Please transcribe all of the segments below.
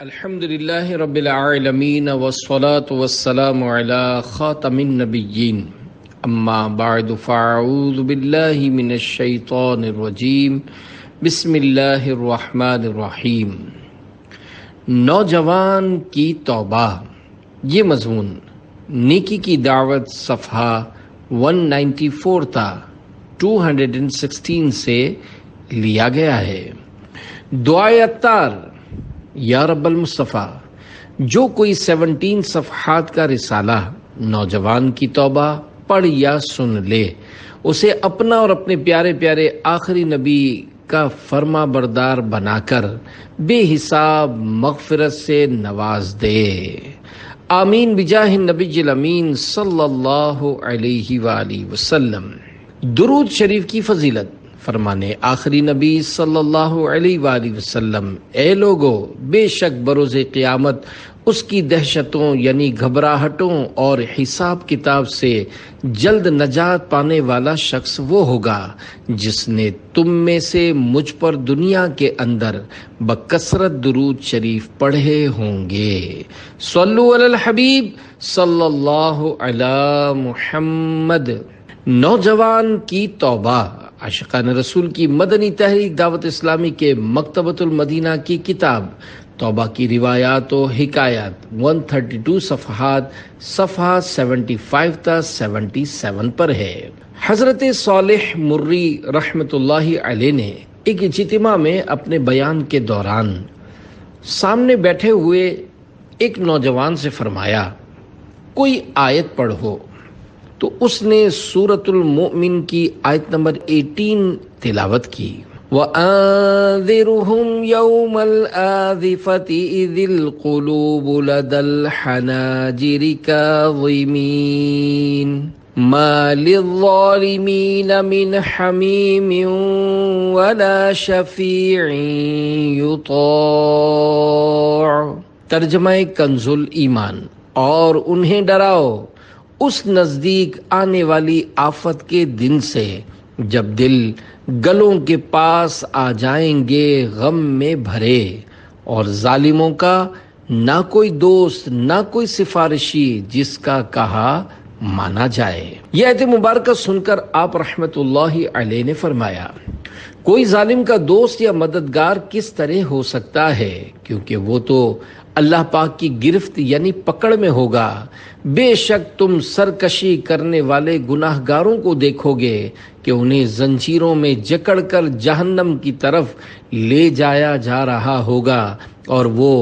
الحمد للہ رب العالمین والصلاة والسلام علی خاتم النبیین اما بعد فاعوذ باللہ من الشیطان الرجیم بسم اللہ الرحمن الرحیم۔ نوجوان کی توبہ، یہ مضمون نیکی کی دعوت صفحہ 194 تا 216 سے لیا گیا ہے۔ دعائے عطار، یا رب المصطفیٰ، جو کوئی 17 صفحات کا رسالہ نوجوان کی توبہ پڑھ یا سن لے، اسے اپنا اور اپنے پیارے پیارے آخری نبی کا فرما بردار بنا کر بے حساب مغفرت سے نواز دے۔ آمین بجاہ النبی الامین صلی اللہ علیہ وآلہ وسلم۔ درود شریف کی فضیلت۔ فرمانے آخری نبی صلی اللہ علیہ وآلہ وسلم، اے لوگو، بے شک بروز قیامت اس کی دہشتوں یعنی گھبراہٹوں اور حساب کتاب سے جلد نجات پانے والا شخص وہ ہوگا جس نے تم میں سے مجھ پر دنیا کے اندر بکثرت درود شریف پڑھے ہوں گے۔ صلو علی الحبیب صلی اللہ علی محمد۔ نوجوان کی توبہ عاشقان رسول کی مدنی تحریک دعوت اسلامی کے مکتبۃ المدینہ کی کتاب توبہ کی روایات و حکایات 132 صفحات، صفحہ 75 تا 77 پر ہے۔ حضرت صالح مری رحمۃ اللہ علیہ نے ایک اجتماع میں اپنے بیان کے دوران سامنے بیٹھے ہوئے ایک نوجوان سے فرمایا، کوئی آیت پڑھو، تو اس نے سورۃ المؤمن کی آیت نمبر 18 تلاوت کی۔ وَأَنذِرْهُمْ يَوْمَ الْآذِفَةِ إِذِ الْقُلُوبُ لَدَى الْحَنَاجِرِ كَاظِمِينَ مَا لِلظَّالِمِينَ مِنْ حَمِيمٍ وَلَا شَفِيعٍ يُطَاعُ۔ ترجمہ کنز الایمان۔ اور انہیں ڈراؤ اس نزدیک آنے والی آفت کے دن سے جب دل گلوں کے پاس آ جائیں گے غم میں بھرے، اور ظالموں کا نہ کوئی دوست نہ کوئی سفارشی جس کا کہا مانا جائے۔ یہ آیت مبارکہ سن کر آپ رحمت اللہ علیہ نے فرمایا، کوئی ظالم کا دوست یا مددگار کس طرح ہو سکتا ہے، کیونکہ وہ تو اللہ پاک کی گرفت یعنی پکڑ میں ہوگا۔ بے شک تم سرکشی کرنے والے گناہ گاروں کو دیکھو گے کہ انہیں زنجیروں میں جکڑ کر جہنم کی طرف لے جایا جا رہا ہوگا، اور وہ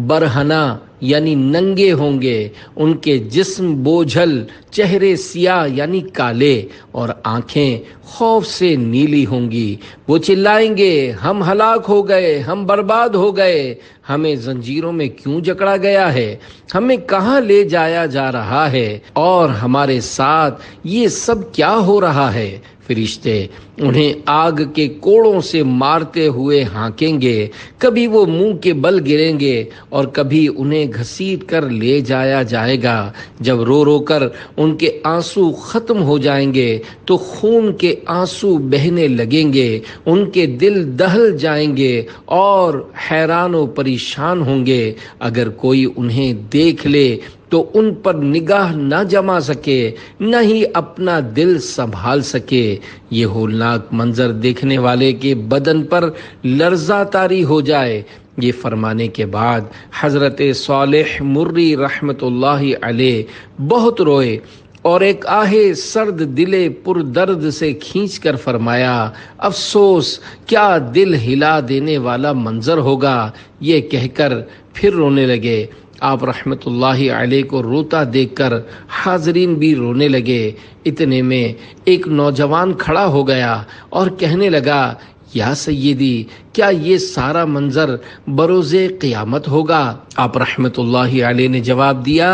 برہنہ یعنی ننگے ہوں گے، ان کے جسم بوجھل، چہرے سیاہ یعنی کالے، اور آنکھیں خوف سے نیلی ہوں گی۔ وہ چلائیں گے، ہم ہلاک ہو گئے، ہم برباد ہو گئے، ہمیں زنجیروں میں کیوں جکڑا گیا ہے، ہمیں کہاں لے جایا جا رہا ہے، اور ہمارے ساتھ یہ سب کیا ہو رہا ہے۔ فرشتے انہیں آگ کے کوڑوں سے مارتے ہوئے ہانکیں گے، کبھی وہ منہ کے بل گریں گے اور کبھی انہیں گھسیٹ کر لے جایا جائے گا۔ جب رو رو کر ان کے آنسو ختم ہو جائیں گے تو خون کے آنسو بہنے لگیں گے، ان کے دل دہل جائیں گے اور حیران و پریشان ہوں گے۔ اگر کوئی انہیں دیکھ لے تو ان پر نگاہ نہ جما سکے، نہ ہی اپنا دل سنبھال سکے۔ یہ ہولناک منظر دیکھنے والے کے بدن پر لرزہ طاری ہو جائے۔ یہ فرمانے کے بعد حضرت صالح مری رحمت اللہ علیہ بہت روئے اور ایک آہ سرد دلے پر درد سے کھینچ کر فرمایا، افسوس، کیا دل ہلا دینے والا منظر ہوگا۔ یہ کہہ کر پھر رونے لگے۔ آپ رحمت اللہ علیہ کو روتا دیکھ کر حاضرین بھی رونے لگے۔ اتنے میں ایک نوجوان کھڑا ہو گیا اور کہنے لگا، یا سیدی، کیا یہ سارا منظر بروز قیامت ہوگا؟ آپ رحمت اللہ علیہ نے جواب دیا،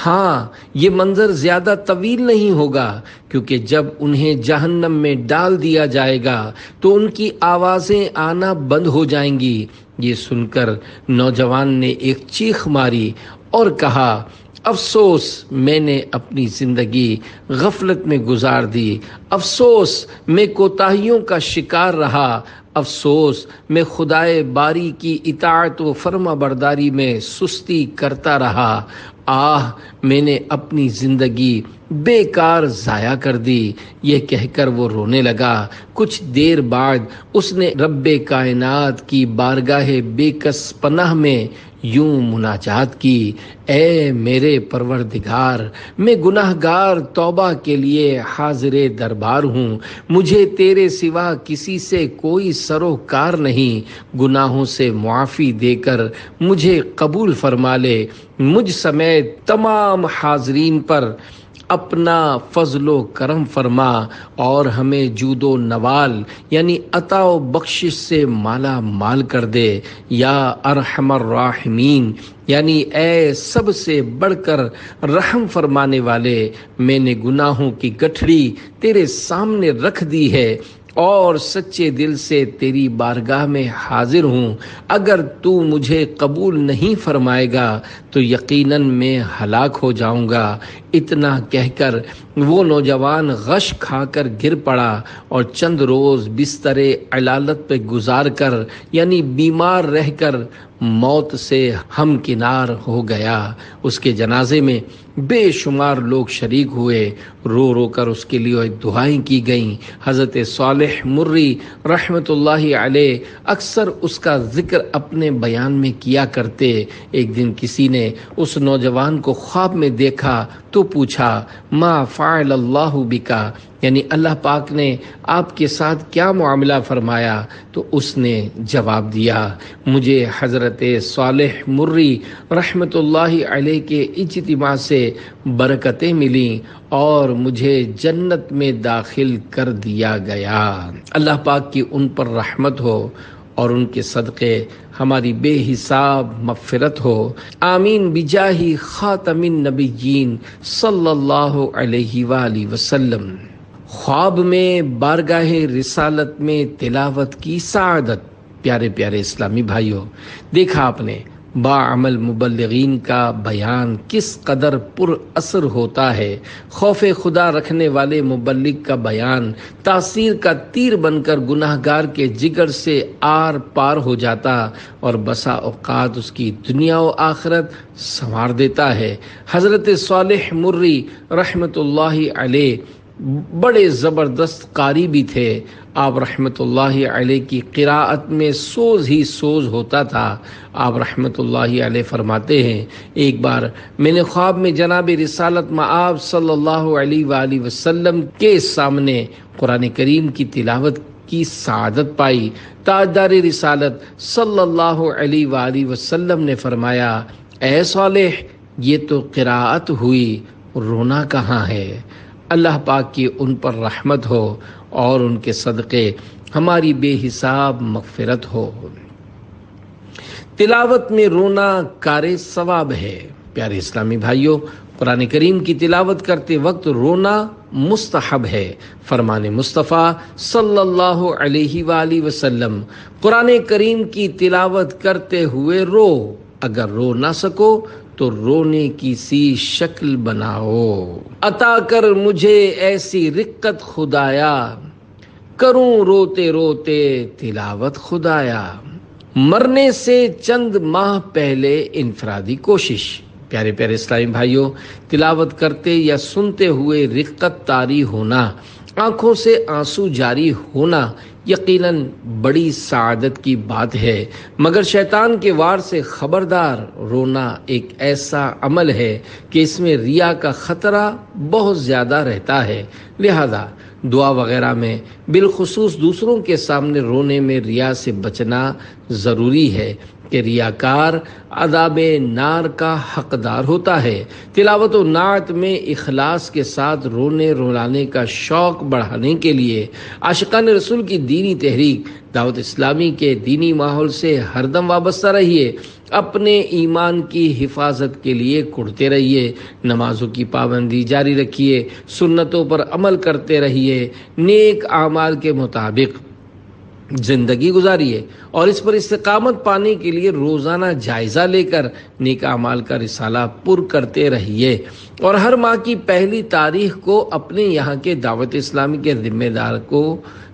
ہاں، یہ منظر زیادہ طویل نہیں ہوگا، کیونکہ جب انہیں جہنم میں ڈال دیا جائے گا تو ان کی آوازیں آنا بند ہو جائیں گی۔ یہ سن کر نوجوان نے ایک چیخ ماری اور کہا، افسوس، میں نے اپنی زندگی غفلت میں گزار دی، افسوس، میں کوتاہیوں کا شکار رہا، افسوس میں خدائے باری کی اطاعت و فرما برداری میں سستی کرتا رہا۔ آہ میں نے اپنی زندگی بیکار ضائع کر دی، یہ کہہ کر وہ رونے لگا۔ کچھ دیر بعد اس نے رب کائنات کی بارگاہ بے کس پناہ میں یوں مناجات کی، اے میرے پروردگار، میں گناہ گار توبہ کے لیے حاضر دربار ہوں، مجھے تیرے سوا کسی سے کوئی سروکار نہیں، گناہوں سے معافی دے کر مجھے قبول فرما لے، مجھ سمیت تمام حاضرین پر اپنا فضل و کرم فرما اور ہمیں جود و نوال یعنی عطا و بخشش سے مالا مال کر دے، یا ارحم الراحمین یعنی اے سب سے بڑھ کر رحم فرمانے والے، میں نے گناہوں کی گٹھڑی تیرے سامنے رکھ دی ہے اور سچے دل سے تیری بارگاہ میں حاضر ہوں، اگر تو مجھے قبول نہیں فرمائے گا تو یقیناً میں ہلاک ہو جاؤں گا۔ اتنا کہہ کر وہ نوجوان غش کھا کر گر پڑا اور چند روز بستر علالت پہ گزار کر یعنی بیمار رہ کر موت سے ہمکنار ہو گیا۔ اس کے جنازے میں بے شمار لوگ شریک ہوئے، رو رو کر اس کے لیے دعائیں کی گئیں۔ حضرت صالح مری رحمۃ اللہ علیہ اکثر اس کا ذکر اپنے بیان میں کیا کرتے۔ ایک دن کسی نے اس نوجوان کو خواب میں دیکھا تو پوچھا، ما فعل اللہ بکا یعنی اللہ پاک نے آپ کے ساتھ کیا معاملہ فرمایا؟ تو اس نے جواب دیا، مجھے حضرت صالح مری رحمۃ اللہ علیہ کے اجتماع سے برکتیں ملیں اور مجھے جنت میں داخل کر دیا گیا۔ اللہ پاک کی ان پر رحمت ہو اور ان کے صدقے ہماری بے حساب مغفرت ہو، آمین بجاہ خاتم النبیین صلی اللہ علیہ وآلہ وسلم۔ خواب میں بارگاہ رسالت میں تلاوت کی سعادت۔ پیارے پیارے اسلامی بھائیوں، دیکھا آپ نے باعمل مبلغین کا بیان کس قدر پر اثر ہوتا ہے۔ خوف خدا رکھنے والے مبلغ کا بیان تاثیر کا تیر بن کر گناہ گار کے جگر سے آر پار ہو جاتا اور بسا اوقات اس کی دنیا و آخرت سنوار دیتا ہے۔ حضرت صالح مری رحمۃ اللہ علیہ بڑے زبردست قاری بھی تھے۔ آپ رحمۃ اللہ علیہ کی قراءت میں سوز ہی سوز ہوتا تھا۔ آپ رحمۃ اللہ علیہ فرماتے ہیں، ایک بار میں نے خواب میں جناب رسالت مآب صلی اللہ علیہ وآلہ وسلم کے سامنے قرآن کریم کی تلاوت کی سعادت پائی۔ تاجدار رسالت صلی اللہ علیہ وآلہ وسلم نے فرمایا، اے صالح، یہ تو قراءت ہوئی، رونا کہاں ہے؟ اللہ پاک کی ان پر رحمت ہو اور ان کے صدقے ہماری بے حساب مغفرت ہو۔ تلاوت میں رونا کار ثواب ہے۔ پیارے اسلامی بھائیوں، قرآن کریم کی تلاوت کرتے وقت رونا مستحب ہے۔ فرمان مصطفیٰ صلی اللہ علیہ وآلہ وسلم، قرآن کریم کی تلاوت کرتے ہوئے رو، اگر رو نہ سکو تو رونے کی سی شکل بناؤ۔ عطا کر مجھے ایسی رقت خدایا، کروں روتے روتے تلاوت خدایا۔ مرنے سے چند ماہ پہلے انفرادی کوشش۔ پیارے پیارے اسلامی بھائیوں، تلاوت کرتے یا سنتے ہوئے رقت طاری ہونا، آنکھوں سے آنسو جاری ہونا یقیناً بڑی سعادت کی بات ہے، مگر شیطان کے وار سے خبردار۔ رونا ایک ایسا عمل ہے کہ اس میں ریا کا خطرہ بہت زیادہ رہتا ہے، لہذا دعا وغیرہ میں بالخصوص دوسروں کے سامنے رونے میں ریا سے بچنا ضروری ہے کہ ریاکار عذاب نار کا حقدار ہوتا ہے۔ تلاوت و نعت میں اخلاص کے ساتھ رونے رلانے کا شوق بڑھانے کے لیے عاشقان رسول کی دینی تحریک دعوت اسلامی کے دینی ماحول سے ہر دم وابستہ رہیے، اپنے ایمان کی حفاظت کے لیے کڑتے رہیے، نمازوں کی پابندی جاری رکھیے، سنتوں پر عمل کرتے رہیے، نیک اعمال کے مطابق زندگی گزاریے اور اس پر استقامت پانے کے لیے روزانہ جائزہ لے کر نیک اعمال کا رسالہ پر کرتے رہیے، اور ہر ماہ کی پہلی تاریخ کو اپنے یہاں کے دعوت اسلامی کے ذمہ دار کو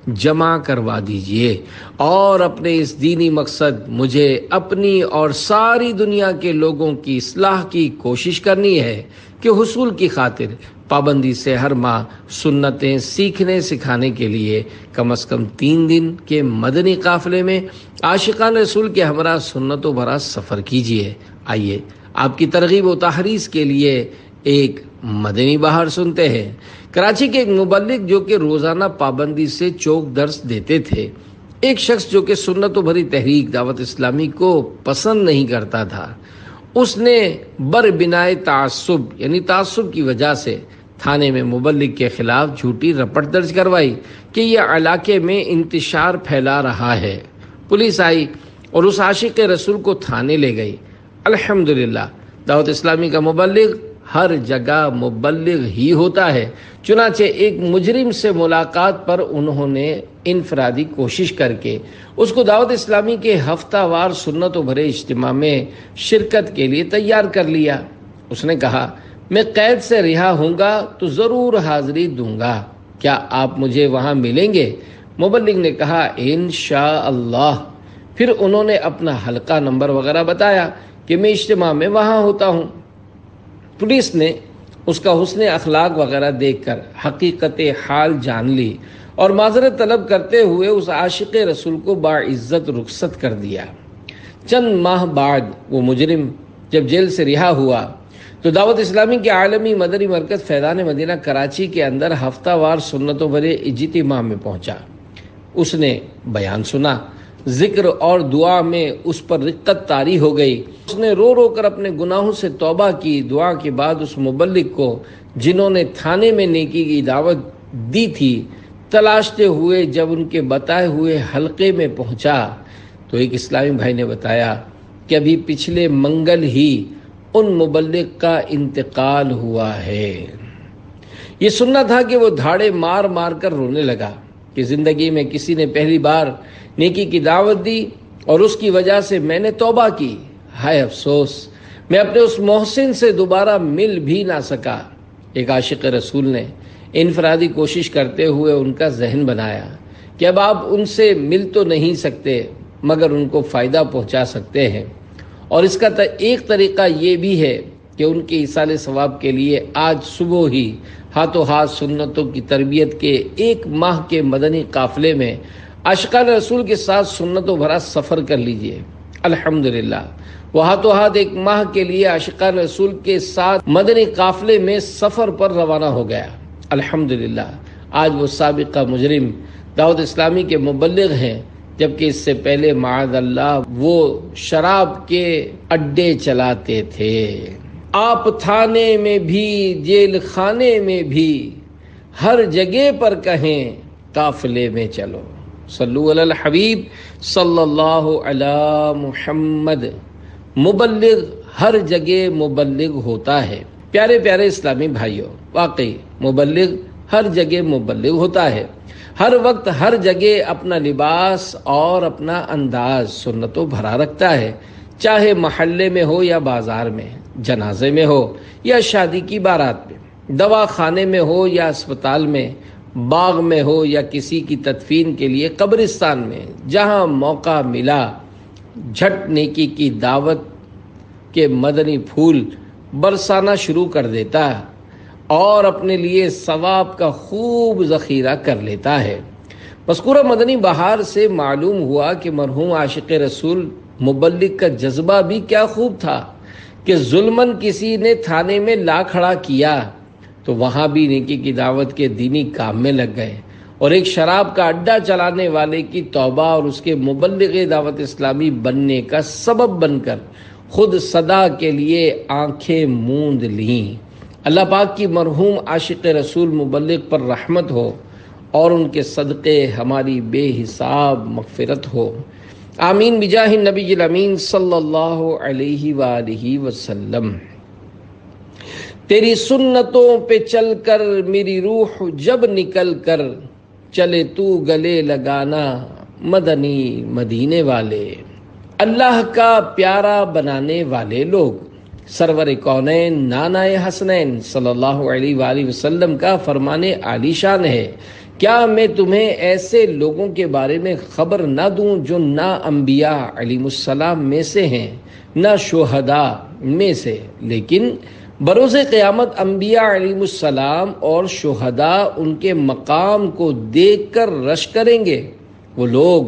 جمع کروا دیجئے، اور اپنے اس دینی مقصد مجھے اپنی اور ساری دنیا کے لوگوں کی اصلاح کی کوشش کرنی ہے کہ حصول کی خاطر پابندی سے ہر ماہ سنتیں سیکھنے سکھانے کے لیے کم از کم 3 دن کے مدنی قافلے میں عاشقان رسول کے ہمراہ سنتوں بھرا سفر کیجیے۔ آئیے آپ کی ترغیب و تحریض کے لیے ایک مدنی بہار سنتے ہیں۔ کراچی کے ایک مبلغ جو کہ روزانہ پابندی سے چوک درس دیتے تھے، ایک شخص جو کہ سنتوں بھری تحریک دعوت اسلامی کو پسند نہیں کرتا تھا، اس نے بربنائے تعصب یعنی تعصب کی وجہ سے تھانے میں مبلغ کے خلاف جھوٹی رپٹ درج کروائی کہ یہ علاقے میں انتشار پھیلا رہا ہے۔ پولیس آئی اور اس عاشق رسول کو تھانے لے گئی۔ الحمدللہ دعوت اسلامی کا مبلغ ہر جگہ مبلغ ہی ہوتا ہے، چنانچہ ایک مجرم سے ملاقات پر انہوں نے انفرادی کوشش کر کے اس کو دعوت اسلامی کے ہفتہ وار سنتوں بھرے اجتماع میں شرکت کے لیے تیار کر لیا۔ اس نے کہا میں قید سے رہا ہوں گا تو ضرور حاضری دوں گا، کیا آپ مجھے وہاں ملیں گے؟ مبلغ نے کہا انشاءاللہ۔ پھر انہوں نے اپنا حلقہ نمبر وغیرہ بتایا کہ میں اجتماع میں وہاں ہوتا ہوں۔ پولیس نے اس کا حسن اخلاق وغیرہ دیکھ کر حقیقت حال جان لی اور معذرت طلب کرتے ہوئے اس عاشق رسول کو باعزت رخصت کر دیا۔ چند ماہ بعد وہ مجرم جب جیل سے رہا ہوا تو دعوت اسلامی کے عالمی مدنی مرکز فیضان مدینہ کراچی کے اندر ہفتہ وار سنتوں بھرے اجتماع میں پہنچا۔ اس نے بیان سنا، ذکر اور دعا میں اس پر رقت طاری ہو گئی۔ اس نے رو رو کر اپنے گناہوں سے توبہ کی۔ دعا کے بعد اس مبلغ کو جنہوں نے تھانے میں نیکی کی دعوت دی تھی تلاشتے ہوئے جب ان کے بتائے ہوئے حلقے میں پہنچا تو ایک اسلامی بھائی نے بتایا کہ ابھی پچھلے منگل ہی ان مبلغ کا انتقال ہوا ہے۔ یہ سننا تھا کہ وہ دھاڑے مار مار کر رونے لگا کہ زندگی میں کسی نے پہلی بار نیکی کی دعوت دی اور اس کی وجہ سے میں نے توبہ کی، ہائے افسوس میں اپنے اس محسن سے دوبارہ مل بھی نہ سکا۔ ایک عاشق رسول نے انفرادی کوشش کرتے ہوئے ان کا ذہن بنایا کہ اب آپ ان سے مل تو نہیں سکتے مگر ان کو فائدہ پہنچا سکتے ہیں، اور اس کا ایک طریقہ یہ بھی ہے کہ ان کے ایصال ثواب کے لیے آج صبح ہی ہاتھوں ہاتھ سنتوں کی تربیت کے 1 ماہ کے مدنی قافلے میں عاشقان رسول کے ساتھ سنتوں بھرا سفر کر لیجئے۔ الحمدللہ وہ ہاتھوں ہاتھ 1 ماہ کے لیے عاشقان رسول کے ساتھ مدنی قافلے میں سفر پر روانہ ہو گیا۔ الحمدللہ آج وہ سابقہ مجرم دعوت اسلامی کے مبلغ ہیں، جبکہ اس سے پہلے معاذ اللہ وہ شراب کے اڈے چلاتے تھے۔ آپ تھانے میں بھی جیل خانے میں بھی ہر جگہ پر کہیں قافلے میں چلو۔ صلو علی الحبیب صلی اللہ علی محمد۔ مبلغ ہر جگہ مبلغ ہوتا ہے۔ پیارے پیارے اسلامی بھائیوں، واقعی مبلغ ہر جگہ مبلغ ہوتا ہے۔ ہر وقت ہر جگہ اپنا لباس اور اپنا انداز سنتوں بھرا رکھتا ہے، چاہے محلے میں ہو یا بازار میں، جنازے میں ہو یا شادی کی بارات میں، دوا خانے میں ہو یا اسپتال میں، باغ میں ہو یا کسی کی تدفین کے لیے قبرستان میں، جہاں موقع ملا جھٹ نیکی کی دعوت کے مدنی پھول برسانا شروع کر دیتا ہے اور اپنے لیے ثواب کا خوب ذخیرہ کر لیتا ہے۔ مذکورہ مدنی بہار سے معلوم ہوا کہ مرحوم عاشق رسول مبلغ کا جذبہ بھی کیا خوب تھا کہ ظلماً کسی نے تھانے میں لا کھڑا کیا تو وہاں بھی نیکی کی دعوت کے دینی کام میں لگ گئے، اور ایک شراب کا اڈا چلانے والے کی توبہ اور اس کے مبلغ دعوت اسلامی بننے کا سبب بن کر خود صدا کے لیے آنکھیں موند لیں۔ اللہ پاک کی مرحوم عاشق رسول مبلغ پر رحمت ہو اور ان کے صدقے ہماری بے حساب مغفرت ہو، آمین بجاہ النبی الامین صلی اللہ علیہ وآلہ وسلم۔ تیری سنتوں پہ چل کر میری روح جب نکل کر چلے تو گلے لگانا مدنی مدینے والے، اللہ کا پیارا بنانے والے لوگ۔ سرور کونین نانائے حسنین صلی اللہ علیہ وآلہ وسلم کا فرمان عالی شان ہے کیا میں تمہیں ایسے لوگوں کے بارے میں خبر نہ دوں جو نہ انبیاء علیہ السلام میں سے ہیں نہ شہداء میں سے، لیکن بروز قیامت انبیاء علیہ السلام اور شہداء ان کے مقام کو دیکھ کر رش کریں گے۔ وہ لوگ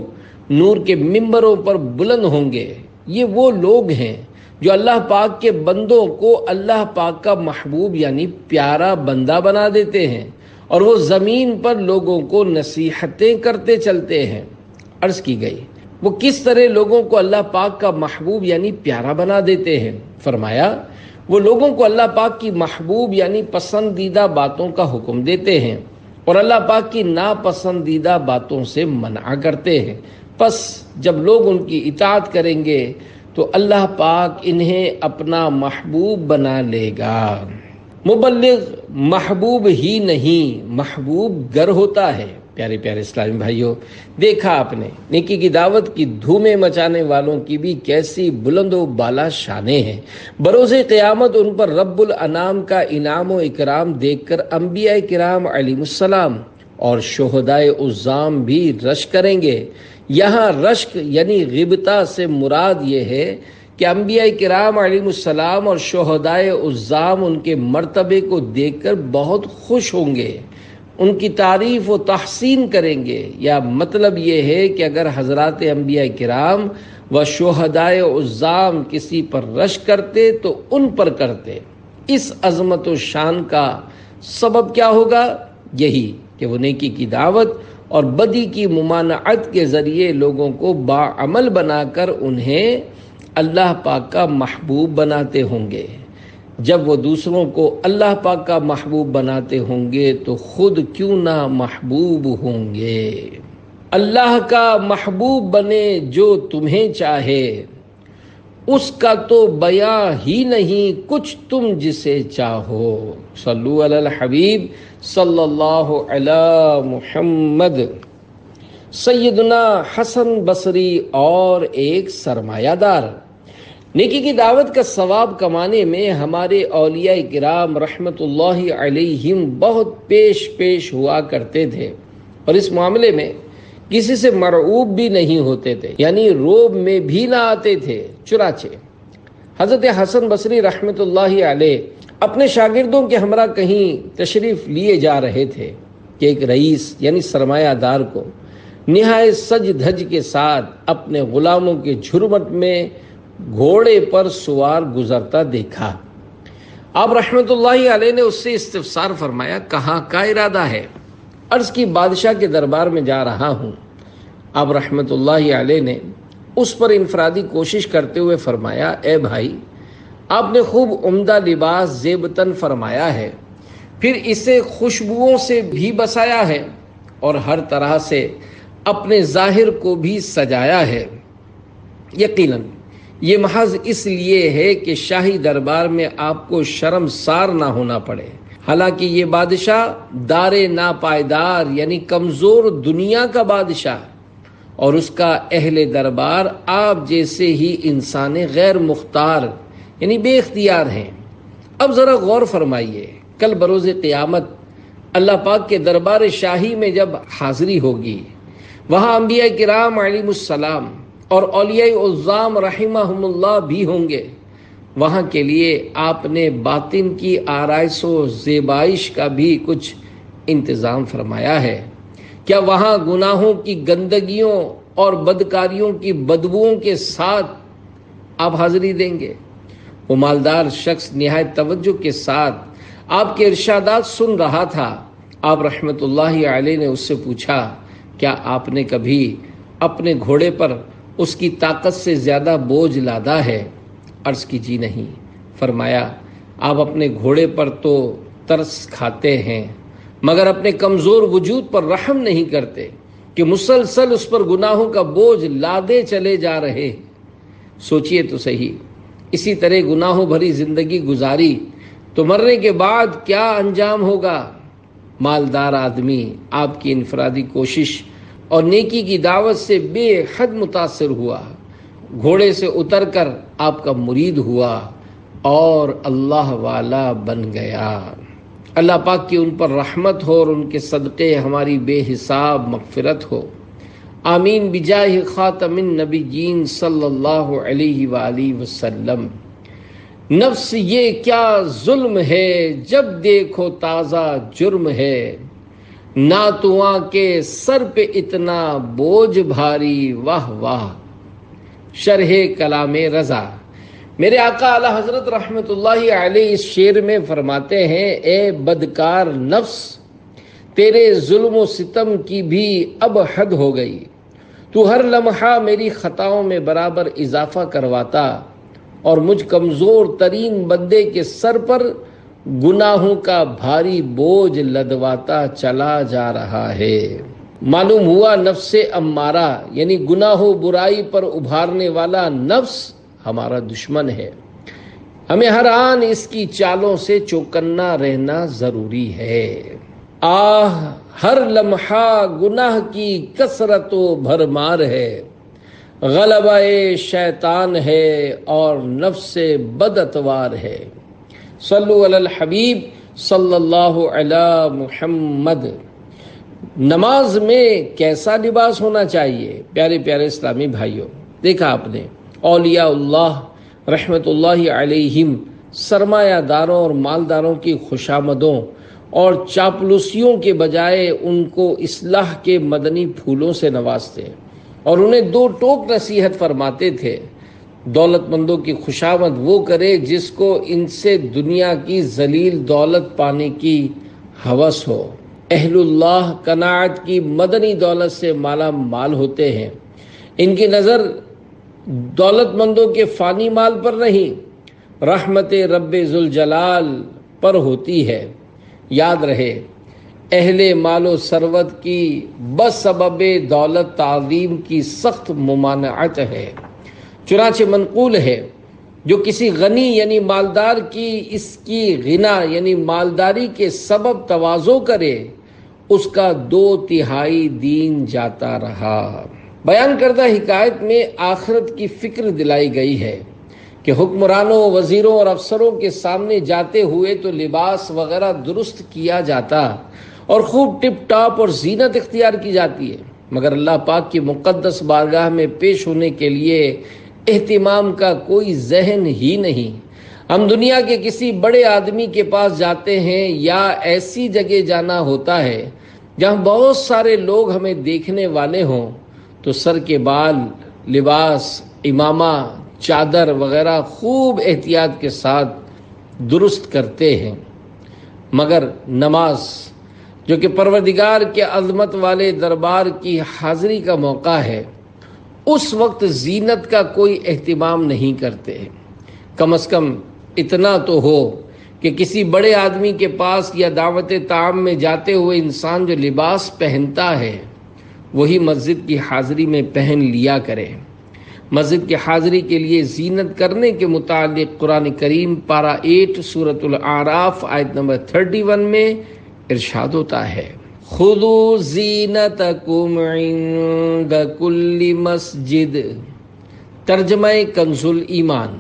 نور کے ممبروں پر بلند ہوں گے۔ یہ وہ لوگ ہیں جو اللہ پاک کے بندوں کو اللہ پاک کا محبوب یعنی پیارا بندہ بنا دیتے ہیں، اور وہ زمین پر لوگوں کو نصیحتیں کرتے چلتے ہیں۔ عرض کی گئی وہ کس طرح لوگوں کو اللہ پاک کا محبوب یعنی پیارا بنا دیتے ہیں؟ فرمایا وہ لوگوں کو اللہ پاک کی محبوب یعنی پسندیدہ باتوں کا حکم دیتے ہیں اور اللہ پاک کی ناپسندیدہ باتوں سے منع کرتے ہیں۔ پس جب لوگ ان کی اطاعت کریں گے تو اللہ پاک انہیں اپنا محبوب بنا لے گا۔ مبلغ محبوب ہی نہیں، محبوب گر ہوتا ہے۔ پیارے پیارے اسلامی بھائیوں، دیکھا آپ نے نیکی کی دعوت کی دھومیں مچانے والوں کی بھی کیسی بلند و بالا شانیں ہیں۔ بروز قیامت ان پر رب الانام کا انعام و اکرام دیکھ کر انبیاء کرام علیہ السلام اور شہداء عظام بھی رشک کریں گے۔ یہاں رشک یعنی غبطہ سے مراد یہ ہے کہ انبیاء کرام علیہ السلام اور شہداء عظام ان کے مرتبے کو دیکھ کر بہت خوش ہوں گے، ان کی تعریف و تحسین کریں گے۔ یا مطلب یہ ہے کہ اگر حضرات انبیاء کرام و شہداء عظام کسی پر رشک کرتے تو ان پر کرتے۔ اس عظمت و شان کا سبب کیا ہوگا؟ یہی کہ وہ نیکی کی دعوت اور بدی کی ممانعت کے ذریعے لوگوں کو باعمل بنا کر انہیں اللہ پاک کا محبوب بناتے ہوں گے۔ جب وہ دوسروں کو اللہ پاک کا محبوب بناتے ہوں گے تو خود کیوں نہ محبوب ہوں گے۔ اللہ کا محبوب بنے جو تمہیں چاہے، اس کا تو بیاں ہی نہیں کچھ تم جسے چاہو۔ صلو علی الحبیب صلی اللہ علی محمد۔ سیدنا حسن بصری اور ایک سرمایہ دار۔ نیکی کی دعوت کا ثواب کمانے میں ہمارے اولیاء کرام رحمت اللہ علیہم بہت پیش ہوا کرتے تھے، اور اس معاملے میں کسی سے مرعوب بھی نہیں ہوتے تھے، یعنی روب میں بھی نہ آتے تھے۔ چنانچہ حضرت حسن بصری رحمت اللہ علیہ اپنے شاگردوں کے ہمراہ کہیں تشریف لیے جا رہے تھے کہ ایک رئیس یعنی سرمایہ دار کو نہایت سج دھج کے ساتھ اپنے غلاموں کے جھرمٹ میں گھوڑے پر سوار گزرتا دیکھا۔ آپ رحمت اللہ علیہ نے اس سے استفسار فرمایا، کہاں کا ارادہ ہے؟ عرض کی، بادشاہ کے دربار میں جا رہا ہوں۔ آپ رحمت اللہ علیہ نے اس پر انفرادی کوشش کرتے ہوئے فرمایا، اے بھائی، آپ نے خوب عمدہ لباس زیبتن فرمایا ہے، پھر اسے خوشبوؤں سے بھی بسایا ہے اور ہر طرح سے اپنے ظاہر کو بھی سجایا ہے۔ یقیناً یہ محض اس لیے ہے کہ شاہی دربار میں آپ کو شرمسار نہ ہونا پڑے۔ حالانکہ یہ بادشاہ دار ناپائیدار یعنی کمزور دنیا کا بادشاہ، اور اس کا اہل دربار آپ جیسے ہی انسان غیر مختار یعنی بے اختیار ہیں۔ اب ذرا غور فرمائیے، کل بروز قیامت اللہ پاک کے دربار شاہی میں جب حاضری ہوگی، وہاں انبیاء کرام علیہ السلام اور اولیاء عظام رحمہم اللہ بھی ہوں گے۔ وہاں کے لیے آپ نے باطن کی آرائش و زیبائش کا بھی کچھ انتظام فرمایا ہے؟ کیا وہاں گناہوں کی گندگیوں اور بدکاریوں کی بدبوؤں کے ساتھ آپ حاضری دیں گے؟ وہ مالدار شخص نہایت توجہ کے ساتھ آپ کے ارشادات سن رہا تھا۔ آپ رحمت اللہ علیہ نے اس سے پوچھا، کیا آپ نے کبھی اپنے گھوڑے پر اس کی طاقت سے زیادہ بوجھ لادا ہے؟ عرض کی، جی نہیں۔ فرمایا، آپ اپنے گھوڑے پر تو ترس کھاتے ہیں مگر اپنے کمزور وجود پر رحم نہیں کرتے کہ مسلسل اس پر گناہوں کا بوجھ لادے چلے جا رہے۔ سوچئے تو صحیح، اسی طرح گناہوں بھری زندگی گزاری تو مرنے کے بعد کیا انجام ہوگا؟ مالدار آدمی آپ کی انفرادی کوشش اور نیکی کی دعوت سے بے حد متاثر ہوا، گھوڑے سے اتر کر آپ کا مرید ہوا اور اللہ والا بن گیا۔ اللہ پاک کی ان پر رحمت ہو اور ان کے صدقے ہماری بے حساب مغفرت ہو۔ آمین بجاہ خاتم النبیین صلی اللہ علیہ وآلہ وسلم۔ نفس یہ کیا ظلم ہے، جب دیکھو تازہ جرم ہے، ناتواں کے سر پہ اتنا بوجھ بھاری، واہ واہ۔ شرح کلام رضا۔ میرے آقا اعلی حضرت رحمت اللہ علیہ اس شعر میں فرماتے ہیں، اے بدکار نفس، تیرے ظلم و ستم کی بھی اب حد ہو گئی، تو ہر لمحہ میری خطاؤں میں برابر اضافہ کرواتا اور مجھ کمزور ترین بندے کے سر پر گناہوں کا بھاری بوجھ لدواتا چلا جا رہا ہے۔ معلوم ہوا نفس امارہ یعنی گناہ و برائی پر ابھارنے والا نفس ہمارا دشمن ہے۔ ہمیں ہر آن اس کی چالوں سے چوکنا رہنا ضروری ہے۔ آہ ہر لمحہ گناہ کی کثرت و بھرمار ہے، غلبہ شیطان ہے اور نفس بد اتوار ہے۔ صلو علی الحبیب صلی اللہ علی محمد۔ نماز میں کیسا لباس ہونا چاہیے؟ پیارے پیارے اسلامی بھائیوں، دیکھا آپ نے اولیاء اللہ رحمت اللہ علیہم سرمایہ داروں اور مالداروں کی خوشامدوں اور چاپلوسیوں کے بجائے ان کو اصلاح کے مدنی پھولوں سے نوازتے اور انہیں دو ٹوک نصیحت فرماتے تھے۔ دولت مندوں کی خوشامد وہ کرے جس کو ان سے دنیا کی ذلیل دولت پانے کی ہوس ہو۔ اہل اللہ قناعت کی مدنی دولت سے مالا مال ہوتے ہیں۔ ان کی نظر دولت مندوں کے فانی مال پر نہیں، رحمت رب ذوالجلال پر ہوتی ہے۔ یاد رہے، اہل مال و ثروت کی بسبب دولت تعظیم کی سخت ممانعت ہے۔ چنانچہ منقول ہے، جو کسی غنی یعنی مالدار کی اس کی غنا یعنی مالداری کے سبب تواضع کرے، اس کا 2/3 دین جاتا رہا۔ بیان کردہ حکایت میں آخرت کی فکر دلائی گئی ہے کہ حکمرانوں، وزیروں اور افسروں کے سامنے جاتے ہوئے تو لباس وغیرہ درست کیا جاتا اور خوب ٹپ ٹاپ اور زینت اختیار کی جاتی ہے، مگر اللہ پاک کی مقدس بارگاہ میں پیش ہونے کے لیے اہتمام کا کوئی ذہن ہی نہیں۔ ہم دنیا کے کسی بڑے آدمی کے پاس جاتے ہیں یا ایسی جگہ جانا ہوتا ہے جہاں بہت سارے لوگ ہمیں دیکھنے والے ہوں تو سر کے بال، لباس، امامہ، چادر وغیرہ خوب احتیاط کے ساتھ درست کرتے ہیں، مگر نماز جو کہ پروردگار کے عظمت والے دربار کی حاضری کا موقع ہے، اس وقت زینت کا کوئی اہتمام نہیں کرتے۔ کم از کم اتنا تو ہو کہ کسی بڑے آدمی کے پاس یا دعوت طعام میں جاتے ہوئے انسان جو لباس پہنتا ہے وہی مسجد کی حاضری میں پہن لیا کرے۔ مسجد کی حاضری کے لیے زینت کرنے کے متعلق قرآن کریم پارہ 8 سورۃ الاعراف آیت نمبر 31 میں ارشاد ہوتا ہے، خذوا زینتکم عند کل مسجد۔ ترجمہ کنز ایمان،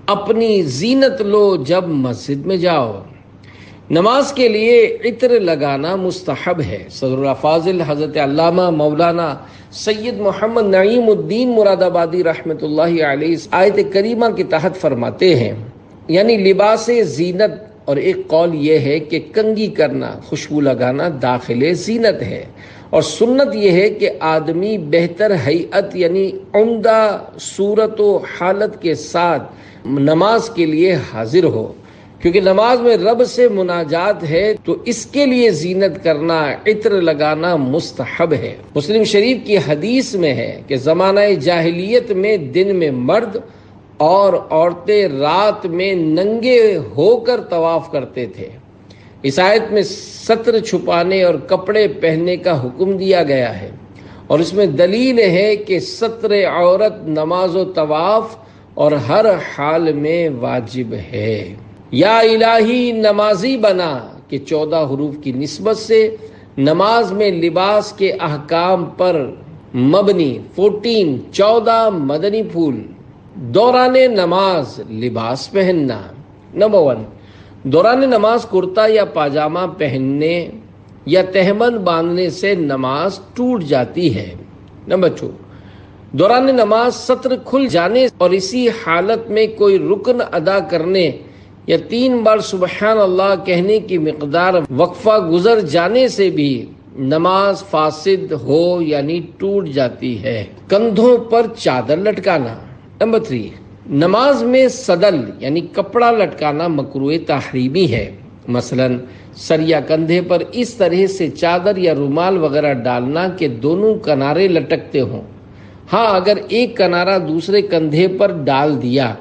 اپنی زینت لو جب مسجد میں جاؤ۔ نماز کے لیے عطر لگانا مستحب ہے۔ صدر الافاضل حضرت علامہ مولانا سید محمد نعیم الدین مراد آبادی رحمت اللہ علیہ اس آیت کریمہ کے تحت فرماتے ہیں، یعنی لباس زینت، اور ایک قول یہ ہے کہ کنگھی کرنا، خوشبو لگانا داخل زینت ہے، اور سنت یہ ہے کہ آدمی بہتر ہیئت یعنی عمدہ صورت و حالت کے ساتھ نماز کے لیے حاضر ہو، کیونکہ نماز میں رب سے مناجات ہے، تو اس کے لیے زینت کرنا، عطر لگانا مستحب ہے۔ مسلم شریف کی حدیث میں ہے کہ زمانہ جاہلیت میں دن میں مرد اور عورتیں رات میں ننگے ہو کر طواف کرتے تھے۔ اس آیت میں ستر چھپانے اور کپڑے پہننے کا حکم دیا گیا ہے، اور اس میں دلیل ہے کہ ستر عورت نماز و طواف اور ہر حال میں واجب ہے۔ یا الہی نمازی بنا کہ 14 حروف کی نسبت سے نماز میں لباس کے احکام پر مبنی 14 مدنی پھول۔ دوران نماز لباس پہننا۔ نمبر 1، دوران نماز کرتا یا پاجامہ پہننے یا تہبند باندھنے سے نماز ٹوٹ جاتی ہے۔ نمبر 2، دوران نماز سطر کھل جانے اور اسی حالت میں کوئی رکن ادا کرنے یا 3 بار سبحان اللہ کہنے کی مقدار وقفہ گزر جانے سے بھی نماز فاسد ہو یعنی ٹوٹ جاتی ہے۔ کندھوں پر چادر لٹکانا۔ نمبر 3، نماز میں صدل یعنی کپڑا لٹکانا مکروہ تحریمی ہے۔ مثلا سر یا کندھے پر اس طرح سے چادر یا رومال وغیرہ ڈالنا کہ دونوں کنارے لٹکتے ہوں۔ ہاں، اگر ایک کنارہ دوسرے کندھے پر ڈال دیا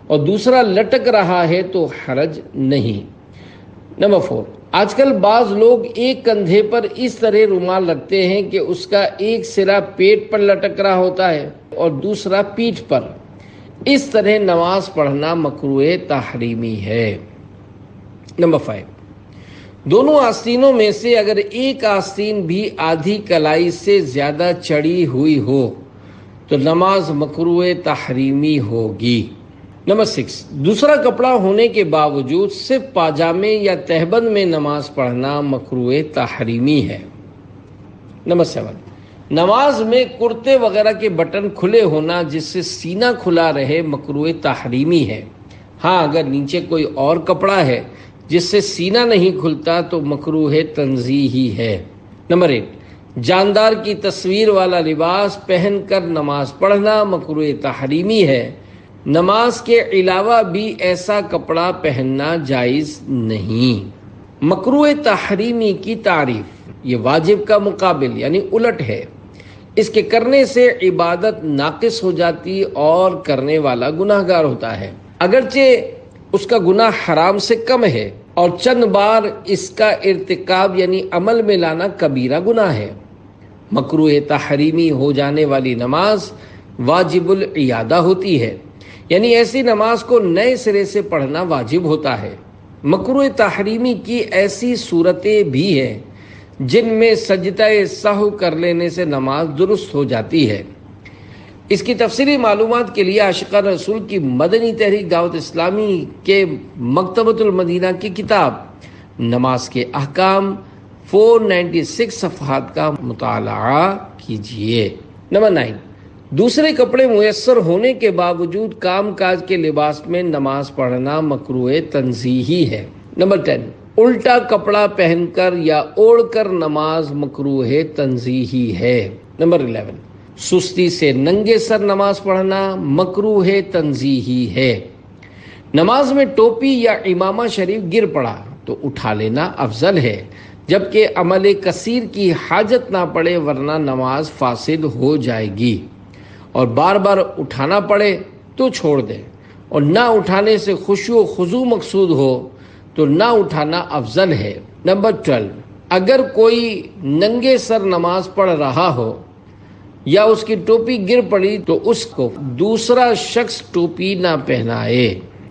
اور دوسرا لٹک رہا ہے تو حرج نہیں۔ نمبر 4، آج کل بعض لوگ ایک کندھے پر اس طرح رومال رکھتے ہیں کہ اس کا ایک سرا پیٹ پر لٹک رہا ہوتا ہے اور دوسرا پیٹھ پر۔ اس طرح نماز پڑھنا مکروہ تحریمی ہے۔ نمبر 5، دونوں آستینوں میں سے اگر ایک آستین بھی آدھی کلائی سے زیادہ چڑھی ہوئی ہو تو نماز مکروہ تحریمی ہوگی۔ نمبر 6، دوسرا کپڑا ہونے کے باوجود صرف پاجامے یا تہبند میں نماز پڑھنا مکروہ تحریمی ہے۔ نمبر 7، نماز میں کرتے وغیرہ کے بٹن کھلے ہونا جس سے سینہ کھلا رہے مکروہ تحریمی ہے۔ ہاں، اگر نیچے کوئی اور کپڑا ہے جس سے سینہ نہیں کھلتا تو مکروہ تنزیہی ہے۔ نمبر 8، جاندار کی تصویر والا لباس پہن کر نماز پڑھنا مکروہ تحریمی ہے۔ نماز کے علاوہ بھی ایسا کپڑا پہننا جائز نہیں۔ مکروہ تحریمی کی تعریف، یہ واجب کا مقابل یعنی الٹ ہے۔ اس کے کرنے سے عبادت ناقص ہو جاتی اور کرنے والا گناہگار ہوتا ہے، اگرچہ اس کا گناہ حرام سے کم ہے، اور چند بار اس کا ارتکاب یعنی عمل میں لانا کبیرہ گناہ ہے۔ مکروہ تحریمی ہو جانے والی نماز واجب العیادہ ہوتی ہے، یعنی ایسی نماز کو نئے سرے سے پڑھنا واجب ہوتا ہے۔ مکروہ تحریمی کی ایسی صورتیں بھی ہیں جن میں سجدہ سہو کر لینے سے نماز درست ہو جاتی ہے۔ اس کی تفصیلی معلومات کے لیے عاشقان رسول کی مدنی تحریک دعوت اسلامی کے مکتبۃ المدینہ کی کتاب نماز کے احکام 496 صفحات کا مطالعہ کیجیے۔ نمبر 9، دوسرے کپڑے میسر ہونے کے باوجود کام کاج کے لباس میں نماز پڑھنا مکروہ تنزیہی ہے۔ نمبر 10، الٹا کپڑا پہن کر یا اوڑھ کر نماز مکروہ تنزیہی ہے۔ نمبر 11، سستی سے ننگے سر نماز پڑھنا مکروہ تنزیہی ہے۔ نماز میں ٹوپی یا امامہ شریف گر پڑا تو اٹھا لینا افضل ہے، جبکہ عمل کثیر کی حاجت نہ پڑے ورنہ نماز فاسد ہو جائے گی، اور بار بار اٹھانا پڑے تو چھوڑ دیں، اور نہ اٹھانے سے خشوع و خضوع مقصود ہو تو نہ اٹھانا افضل ہے۔ نمبر 12، اگر کوئی ننگے سر نماز پڑھ رہا ہو یا اس کی ٹوپی گر پڑی تو اس کو دوسرا شخص ٹوپی نہ پہنائے۔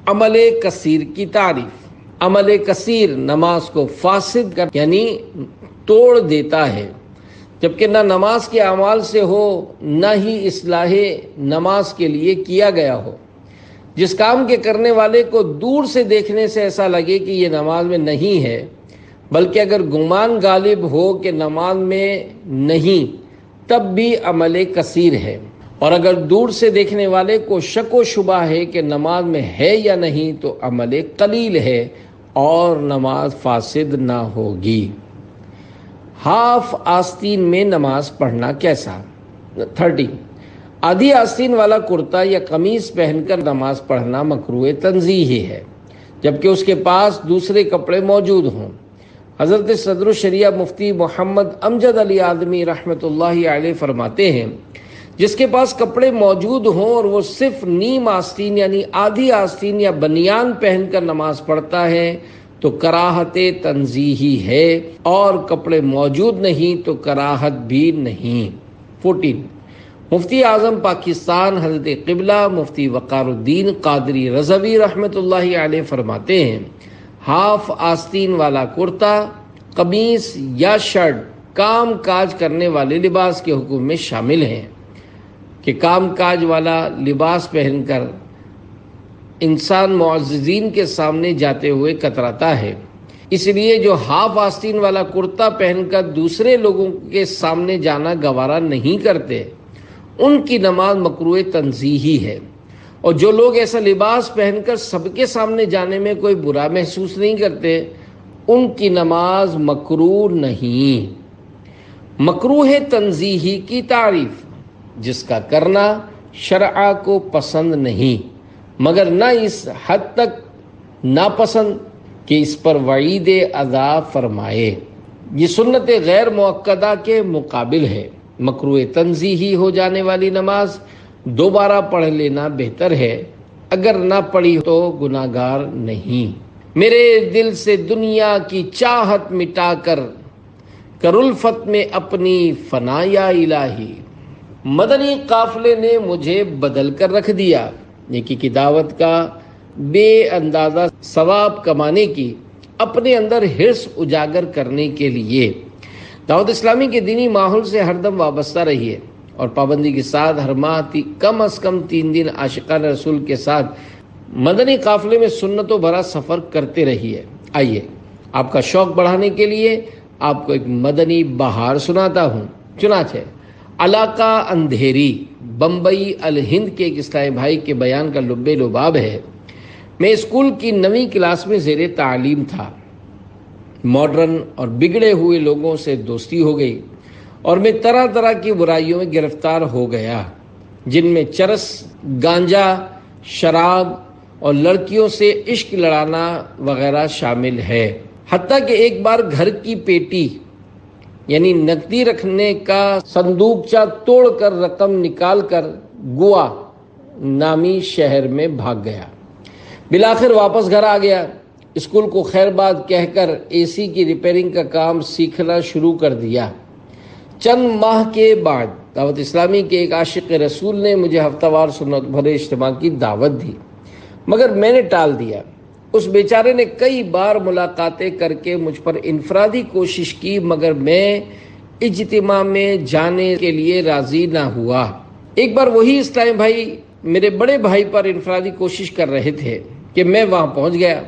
عمل کثیر کی تعریف، عمل کثیر نماز کو فاسد کر یعنی توڑ دیتا ہے، جبکہ نہ نماز کے اعمال سے ہو نہ ہی اصلاح نماز کے لیے کیا گیا ہو۔ جس کام کے کرنے والے کو دور سے دیکھنے سے ایسا لگے کہ یہ نماز میں نہیں ہے، بلکہ اگر گمان غالب ہو کہ نماز میں نہیں تب بھی عمل کثیر ہے، اور اگر دور سے دیکھنے والے کو شک و شبہ ہے کہ نماز میں ہے یا نہیں تو عمل قلیل ہے اور نماز فاسد نہ ہوگی۔ ہاف آستین میں نماز پڑھنا کیسا؟ 13، آدھی آستین والا کرتا یا قمیص پہن کر نماز پڑھنا مکروہ تنزیہی ہے، جبکہ اس کے پاس دوسرے کپڑے موجود ہوں۔ حضرت صدر الشریعہ مفتی محمد امجد علی آدمی رحمۃ اللہ علیہ فرماتے ہیں، جس کے پاس کپڑے موجود ہوں اور وہ صرف نیم آستین یعنی آدھی آستین یا بنیان پہن کر نماز پڑھتا ہے تو کراہت تنزیہی ہے، اور کپڑے موجود نہیں تو کراہت بھی نہیں۔ 14، مفتی اعظم پاکستان حضرت قبلہ مفتی وقار الدین قادری رضوی رحمۃ اللہ علیہ فرماتے ہیں، ہاف آستین والا کرتا، قمیص یا شرٹ کام کاج کرنے والے لباس کے حکم میں شامل ہیں کہ کام کاج والا لباس پہن کر انسان معززین کے سامنے جاتے ہوئے کتراتا ہے، اس لیے جو ہاف آستین والا کرتا پہن کر دوسرے لوگوں کے سامنے جانا گوارا نہیں کرتے، ان کی نماز مکروہ تنزیہی ہے، اور جو لوگ ایسا لباس پہن کر سب کے سامنے جانے میں کوئی برا محسوس نہیں کرتے، ان کی نماز مکروہ نہیں۔ مکروہ تنزیہی کی تعریف: جس کا کرنا شرع کو پسند نہیں، مگر نہ اس حد تک ناپسند کہ اس پر وعید عذاب فرمائے۔ یہ سنت غیر مؤکدہ کے مقابل ہے۔ مکروہ تنزیہی ہو جانے والی نماز دوبارہ پڑھ لینا بہتر ہے، اگر نہ پڑھی تو گناہگار نہیں۔ میرے دل سے دنیا کی چاہت مٹا کر الفت میں اپنی فنا یا الہی۔ مدنی قافلے نے مجھے بدل کر رکھ دیا۔ نیکی کی دعوت کا بے اندازہ ثواب کمانے کی اپنے اندر حرص اجاگر کرنے کے لیے دعوت اسلامی کے دینی ماحول سے ہر دم وابستہ رہیے، اور پابندی کے ساتھ ہر ماہ کم از کم 3 دن عاشقان رسول کے ساتھ مدنی قافلے میں سنتوں بھرا سفر کرتے رہیے۔ آئیے آپ کا شوق بڑھانے کے لیے آپ کو ایک مدنی بہار سناتا ہوں۔ چنانچہ علاقہ اندھیری، بمبئی الہند کے ایک اسلامی بھائی کے بیان کا لب لباب ہے۔ میں اسکول کی 9ویں کلاس میں زیر تعلیم تھا۔ ماڈرن اور بگڑے ہوئے لوگوں سے دوستی ہو گئی، اور میں طرح طرح کی برائیوں میں گرفتار ہو گیا، جن میں چرس، گانجا، شراب اور لڑکیوں سے عشق لڑانا وغیرہ شامل ہے۔ حتیٰ کہ ایک بار گھر کی پیٹی یعنی نقدی رکھنے کا صندوقچہ توڑ کر رقم نکال کر گوا نامی شہر میں بھاگ گیا۔ بالآخر واپس گھر آ گیا۔ اسکول کو خیر بات کہہ کر اے سی کی ریپیرنگ کا کام سیکھنا شروع کر دیا۔ چند ماہ کے بعد دعوت اسلامی کے ایک عاشق رسول نے مجھے ہفتہ وار سنت بھرے اجتماع کی دعوت دی، مگر میں نے ٹال دیا۔ اس بیچارے نے کئی بار ملاقاتیں کر کے مجھ پر انفرادی کوشش کی، مگر میں اجتماع میں جانے کے لیے راضی نہ ہوا۔ ایک بار وہی اسلامی بھائی میرے بڑے بھائی پر انفرادی کوشش کر رہے تھے کہ میں وہاں پہنچ گیا۔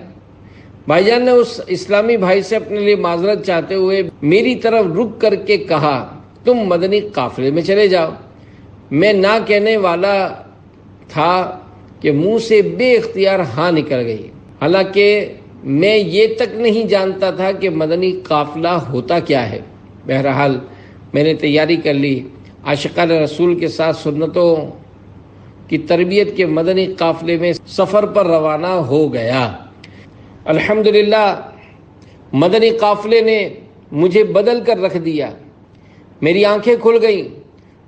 بھائی جان نے اس اسلامی بھائی سے اپنے لیے معذرت چاہتے ہوئے میری طرف رک کر کے کہا، تم مدنی قافلے میں چلے جاؤ۔ میں نہ کہنے والا تھا کہ منہ سے بے اختیار ہاں نکل گئی، حالانکہ میں یہ تک نہیں جانتا تھا کہ مدنی قافلہ ہوتا کیا ہے۔ بہرحال میں نے تیاری کر لی، عاشقان رسول کے ساتھ سنتوں کی تربیت کے مدنی قافلے میں سفر پر روانہ ہو گیا۔ الحمدللہ مدنی قافلے نے مجھے بدل کر رکھ دیا۔ میری آنکھیں کھل گئیں،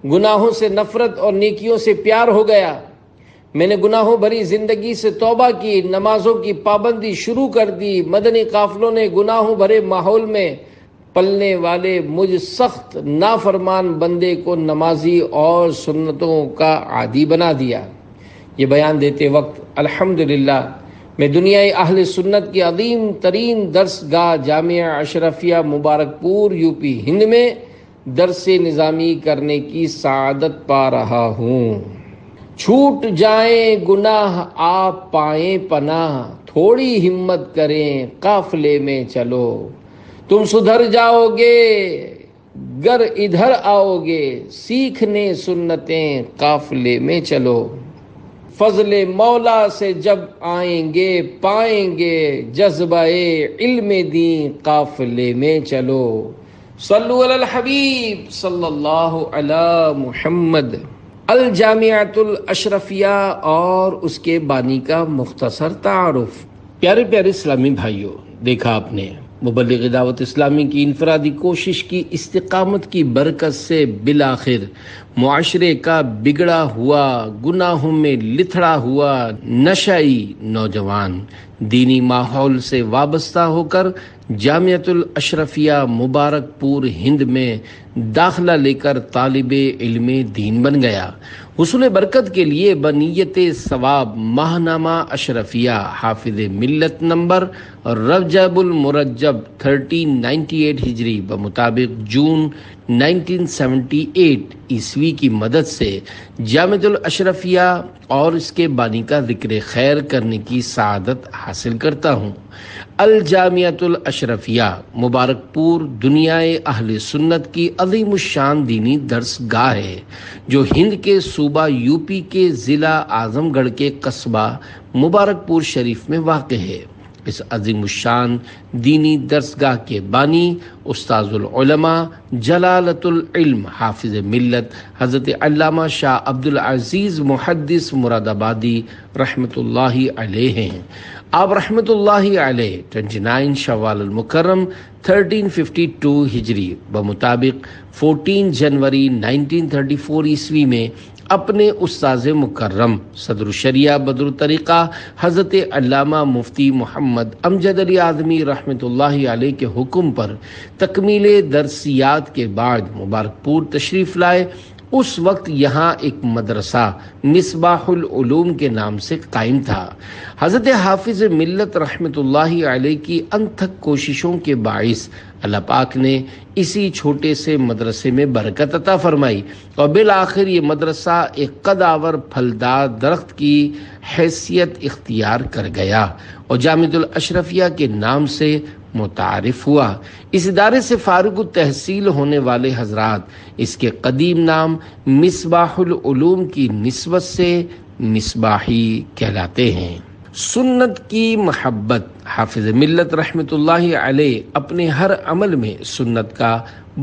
گناہوں سے نفرت اور نیکیوں سے پیار ہو گیا۔ میں نے گناہوں بھری زندگی سے توبہ کی، نمازوں کی پابندی شروع کر دی۔ مدنی قافلوں نے گناہوں بھرے ماحول میں پلنے والے مجھ سخت نافرمان بندے کو نمازی اور سنتوں کا عادی بنا دیا۔ یہ بیان دیتے وقت الحمدللہ میں دنیای اہل سنت کی عظیم ترین درس گاہ جامعہ اشرفیہ مبارک پور یوپی ہند میں درس نظامی کرنے کی سعادت پا رہا ہوں۔ چھوٹ جائیں گناہ آپ پائیں پناہ، تھوڑی ہمت کریں قافلے میں چلو، تم سدھر جاؤ گے گر ادھر آؤ گے، سیکھنے سنتیں قافلے میں چلو، فضل مولا سے جب آئیں گے پائیں گے جذبہ علم دین قافلے میں چلو۔ صلو علی الحبیب صلی اللہ علی محمد۔ الجامعۃ الاشرفیہ اور اس کے بانی کا مختصر تعارف۔ پیارے پیارے اسلامی بھائیوں، دیکھا آپ نے مبلغ دعوت اسلامی کی انفرادی کوشش کی استقامت کی برکت سے بالآخر معاشرے کا بگڑا ہوا، گناہوں میں لتھڑا ہوا نشئی نوجوان دینی ماحول سے وابستہ ہو کر جامعۃ الاشرفیہ مبارک پور ہند میں داخلہ لے کر طالب علم دین بن گیا۔ حصول برکت کے لیے بنیت ثواب ماہنامہ اشرفیہ حافظ ملت نمبر رجب المرجب 1398 ہجری بمطابق جون 1978 عیسوی کی مدد سے جامعۃ الاشرفیہ اور اس کے بانی کا ذکر خیر کرنے کی سعادت حاصل کرتا ہوں۔ الجامعۃ الاشرفیہ مبارک پور دنیائے اہل سنت کی عظیم الشان دینی درس گاہ ہے جو ہند کے صوبہ یو پی کے ضلع اعظم گڑھ کے قصبہ مبارک پور شریف میں واقع ہے۔ اس عظیم الشان دینی درسگاہ کے بانی استاذ العلماء جلالت العلم حافظ ملت حضرت علامہ شاہ عبد العزیز محدث مراد آبادی رحمۃ اللہ علیہ ہیں۔ آپ رحمۃ اللہ علیہ 29 شوال المکرم 1352 ہجری بمطابق 14 جنوری 1934 عیسوی میں اپنے استاذ مکرم صدر الشریعہ بدر الطریقہ حضرت علامہ مفتی محمد امجد علی اعظمی رحمۃ اللہ علیہ کے حکم پر تکمیل درسیات کے بعد مبارک پور تشریف لائے۔ اس وقت یہاں ایک مدرسہ مصباح العلوم کے نام سے قائم تھا۔ حضرت حافظ ملت رحمۃ اللہ علیہ کی انتھک کوششوں کے باعث اللہ پاک نے اسی چھوٹے سے مدرسے میں برکت عطا فرمائی اور بالآخر یہ مدرسہ ایک قدآور پھلدار درخت کی حیثیت اختیار کر گیا اور جامعۃ الاشرفیہ کے نام سے متعارف ہوا۔ اس ادارے سے فارغ التحصیل ہونے والے حضرات اس کے قدیم نام مصباح العلوم کی نسبت سے مصباحی کہلاتے ہیں۔ سنت کی محبت حافظ ملت رحمۃ اللہ علیہ اپنے ہر عمل میں سنت کا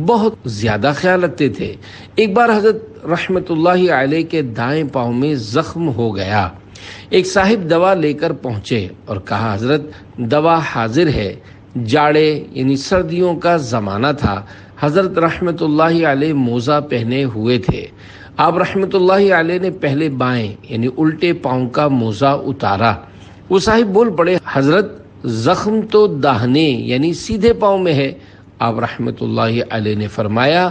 بہت زیادہ خیال رکھتے تھے۔ ایک بار حضرت رحمۃ اللہ علیہ کے دائیں پاؤں میں زخم ہو گیا۔ ایک صاحب دوا لے کر پہنچے اور کہا حضرت دوا حاضر ہے۔ جاڑے یعنی سردیوں کا زمانہ تھا۔ حضرت رحمۃ اللہ علیہ موزہ پہنے ہوئے تھے۔ آپ رحمۃ اللہ علیہ نے پہلے بائیں یعنی الٹے پاؤں کا موزہ اتارا۔ وہ صاحب بول پڑے حضرت زخم تو داہنے یعنی سیدھے پاؤں میں ہے۔ آپ رحمۃ اللہ علیہ نے فرمایا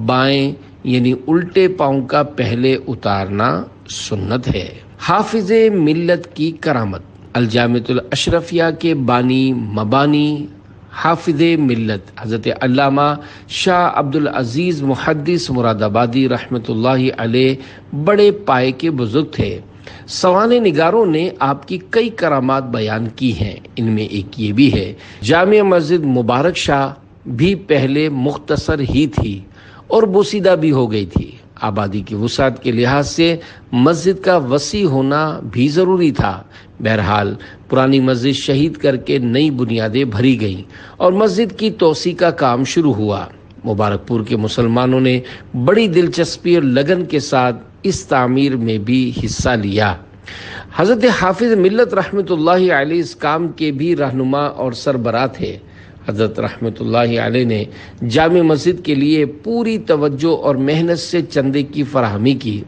بائیں یعنی الٹے پاؤں کا پہلے اتارنا سنت ہے۔ حافظ ملت کی کرامت الجامعۃ الاشرفیہ کے بانی مبانی حافظ ملت حضرت علامہ شاہ عبد العزیز محدث مراد آبادی رحمۃ اللہ علیہ بڑے پائے کے بزرگ تھے۔ سوانح نگاروں نے آپ کی کئی کرامات بیان کی ہیں۔ ان میں ایک یہ بھی ہے جامع مسجد مبارک شاہ بھی پہلے مختصر ہی تھی اور بوسیدہ بھی ہو گئی تھی۔ آبادی کی وسعت کے لحاظ سے مسجد کا وسیع ہونا بھی ضروری تھا۔ بہرحال پرانی مسجد شہید کر کے نئی بنیادیں بھری گئیں اور مسجد کی توسیع کا کام شروع ہوا۔ مبارک پور کے مسلمانوں نے بڑی دلچسپی اور لگن کے ساتھ اس تعمیر میں بھی حصہ لیا۔ حضرت حافظ ملت رحمۃ اللہ علیہ اس کام کے بھی رہنما اور سربراہ تھے۔ حضرت رحمۃ اللہ علیہ نے جامع مسجد کے لیے پوری توجہ اور محنت سے چندے کی فراہمی کی۔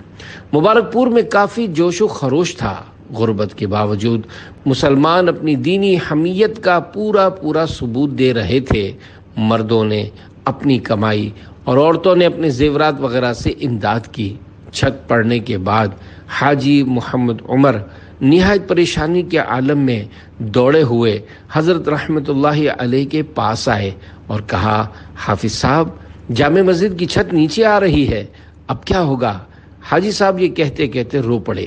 مبارک پور میں کافی جوش و خروش تھا۔ غربت کے باوجود مسلمان اپنی دینی حمیت کا پورا ثبوت دے رہے تھے۔ مردوں نے اپنی کمائی اور عورتوں نے اپنے زیورات وغیرہ سے امداد کی۔ چھت پڑنے کے بعد حاجی محمد عمر نہایت پریشانی کے عالم میں دوڑے ہوئے حضرت رحمۃ اللہ علیہ کے پاس آئے اور کہا حافظ صاحب جامع مسجد کی چھت نیچے آ رہی ہے، اب کیا ہوگا؟ حاجی صاحب یہ کہتے کہتے رو پڑے۔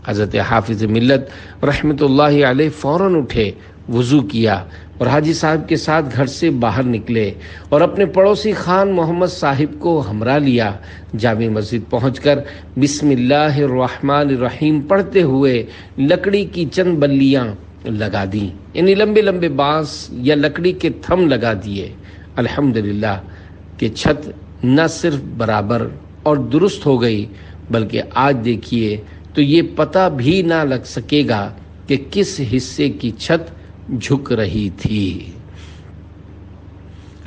حضرت حافظ ملت رحمۃ اللہ علیہ فوراً اٹھے، وضو کیا اور حاجی صاحب کے ساتھ گھر سے باہر نکلے اور اپنے پڑوسی خان محمد صاحب کو ہمراہ لیا۔ جامع مسجد پہنچ کر بسم اللہ الرحمن الرحیم پڑھتے ہوئے لکڑی کی چند بلیاں لگا دیں، یعنی لمبے لمبے بانس یا لکڑی کے تھم لگا دیے۔ الحمدللہ کہ چھت نہ صرف برابر اور درست ہو گئی بلکہ آج دیکھیے تو یہ پتہ بھی نہ لگ سکے گا کہ کس حصے کی چھت جھک رہی تھی۔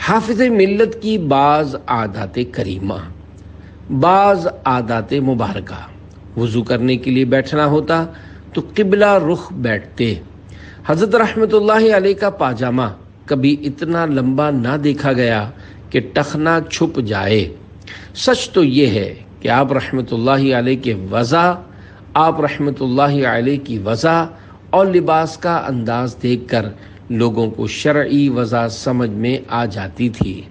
حافظ ملت کی بعض عادات کریمہ، بعض عادات مبارکہ۔ وضو کرنے کے لیے بیٹھنا ہوتا تو قبلہ رخ بیٹھتے۔ حضرت رحمۃ اللہ علیہ کا پاجامہ کبھی اتنا لمبا نہ دیکھا گیا کہ ٹخنا چھپ جائے۔ سچ تو یہ ہے کہ آپ رحمۃ اللہ علیہ کی وضع اور لباس کا انداز دیکھ کر لوگوں کو شرعی وضع سمجھ میں آ جاتی تھی۔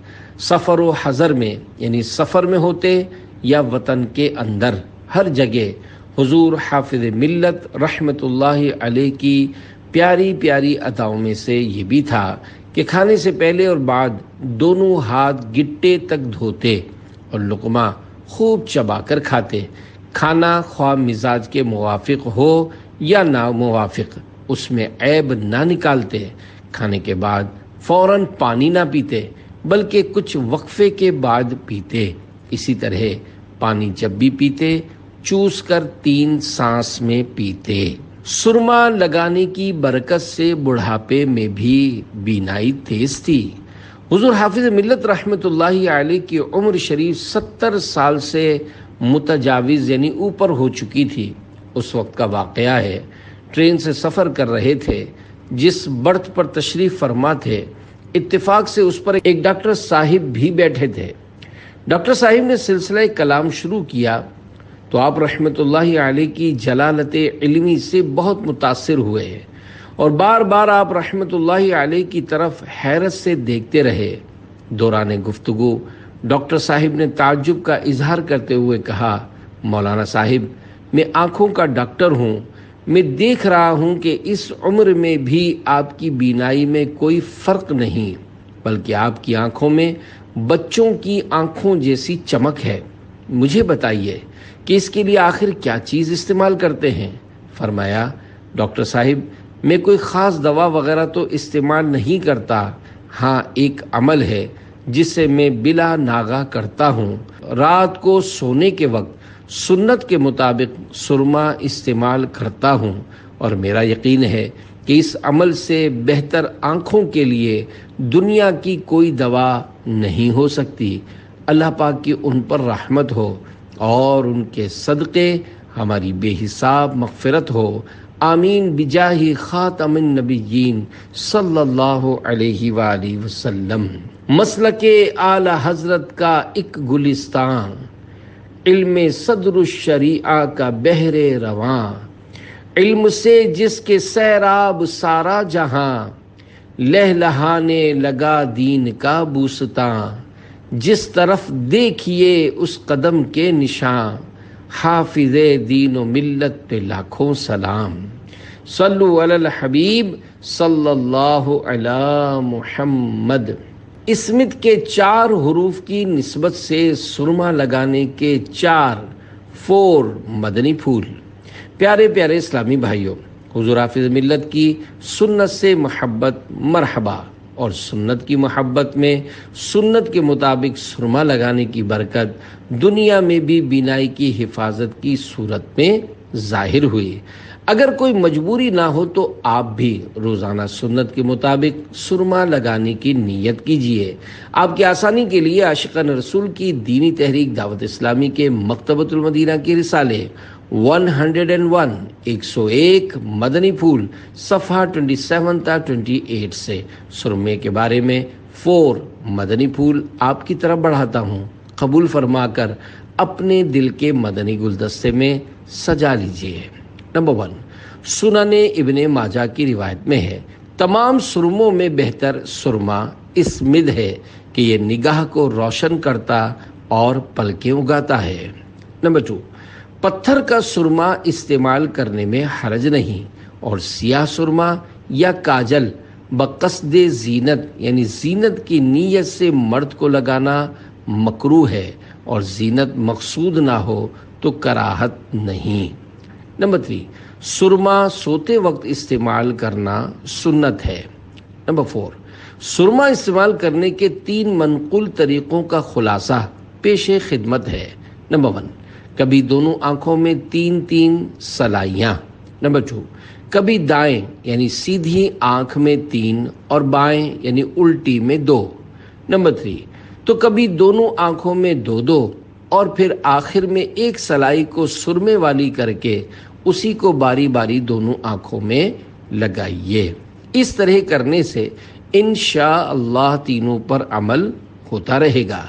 سفر و حضر میں، یعنی سفر میں ہوتے یا وطن کے اندر، ہر جگہ حضور حافظ ملت رحمۃ اللہ علیہ کی پیاری پیاری اداؤں میں سے یہ بھی تھا کہ کھانے سے پہلے اور بعد دونوں ہاتھ گٹے تک دھوتے اور لقمہ خوب چبا کر کھاتے۔ کھانا خواہ مزاج کے موافق ہو یا نا موافق، اس میں عیب نہ نکالتے۔ کھانے کے بعد فوراً پانی نہ پیتے بلکہ کچھ وقفے کے بعد پیتے۔ اسی طرح پانی جب بھی پیتے چوس کر 3 سانس میں پیتے۔ سرما لگانے کی برکت سے بڑھاپے میں بھی بینائی تیز تھی۔ حضور حافظ ملت رحمۃ اللہ علیہ کی عمر شریف 70 سال سے متجاوز یعنی اوپر ہو چکی تھی۔ اس وقت کا واقعہ ہے، ٹرین سے سفر کر رہے تھے، جس برتھ پر تشریف فرما تھے اتفاق سے اس پر ایک ڈاکٹر صاحب بھی بیٹھے تھے۔ ڈاکٹر صاحب نے سلسلہ کلام شروع کیا تو آپ رحمۃ اللہ علیہ کی جلالت علمی سے بہت متاثر ہوئے اور بار بار آپ رحمۃ اللہ علیہ کی طرف حیرت سے دیکھتے رہے۔ دوران گفتگو ڈاکٹر صاحب نے تعجب کا اظہار کرتے ہوئے کہا، مولانا صاحب، میں آنکھوں کا ڈاکٹر ہوں، میں دیکھ رہا ہوں کہ اس عمر میں بھی آپ کی بینائی میں کوئی فرق نہیں، بلکہ آپ کی آنکھوں میں بچوں کی آنکھوں جیسی چمک ہے۔ مجھے بتائیے کہ اس کے لیے آخر کیا چیز استعمال کرتے ہیں؟ فرمایا، ڈاکٹر صاحب، میں کوئی خاص دوا وغیرہ تو استعمال نہیں کرتا، ہاں ایک عمل ہے جس سے میں بلا ناغہ کرتا ہوں۔ رات کو سونے کے وقت سنت کے مطابق سرما استعمال کرتا ہوں، اور میرا یقین ہے کہ اس عمل سے بہتر آنکھوں کے لیے دنیا کی کوئی دوا نہیں ہو سکتی۔ اللہ پاک کی ان پر رحمت ہو اور ان کے صدقے ہماری بے حساب مغفرت ہو، آمین بجاہ خاتم النبیین صلی اللہ علیہ وآلہ وسلم۔ مسلک اعلی حضرت کا ایک گلستان، علم صدر الشریعہ کا بحر رواں، علم سے جس کے سیراب سارا جہاں، لہلہانے لگا دین کا بوستاں، جس طرف دیکھیے اس قدم کے نشان، حافظ دین و ملت پہ لاکھوں سلام۔ صلو علی الحبیب صلی اللہ علی محمد۔ اسمت کے 4 حروف کی نسبت سے سرما لگانے کے 4 مدنی پھول۔ پیارے پیارے اسلامی بھائیوں، حضور حافظ ملت کی سنت سے محبت مرحبا، اور سنت کی محبت میں سنت کے مطابق سرما لگانے کی برکت دنیا میں بھی بینائی کی حفاظت کی صورت میں ظاہر ہوئی۔ اگر کوئی مجبوری نہ ہو تو آپ بھی روزانہ سنت کے مطابق سرما لگانے کی نیت کیجیے۔ آپ کی آسانی کے لیے عاشقان رسول کی دینی تحریک دعوت اسلامی کے مکتبۃ المدینہ کے رسالے 101 مدنی پھول صفحہ 27 تا 28 سے سرمے کے بارے میں 4 مدنی پھول آپ کی طرف بڑھاتا ہوں، قبول فرما کر اپنے دل کے مدنی گلدستے میں سجا لیجیے۔ نمبر 1، سنن ابن ماجہ کی روایت میں ہے، تمام سرموں میں بہتر سرما اسمد ہے کہ یہ نگاہ کو روشن کرتا اور پلکیں اگاتا ہے۔ نمبر 2، پتھر کا سرما استعمال کرنے میں حرج نہیں، اور سیاہ سرما یا کاجل بقصد زینت یعنی زینت کی نیت سے مرد کو لگانا مکروہ ہے، اور زینت مقصود نہ ہو تو کراہت نہیں۔ نمبر 3، سرما سوتے وقت استعمال کرنا سنت ہے۔ نمبر 4، سرما استعمال کرنے کے 3 منقول طریقوں کا خلاصہ پیش خدمت ہے۔ نمبر 1، کبھی دونوں آنکھوں میں 3 سلائیاں۔ نمبر 2، کبھی دائیں یعنی سیدھی آنکھ میں 3 اور بائیں یعنی الٹی میں 2۔ نمبر 3، تو کبھی دونوں آنکھوں میں 2 اور پھر آخر میں ایک سلائی کو سرمے والی کر کے اسی کو باری باری دونوں آنکھوں میں لگائیے۔ اس طرح کرنے سے انشاءاللہ تینوں پر عمل ہوتا رہے گا۔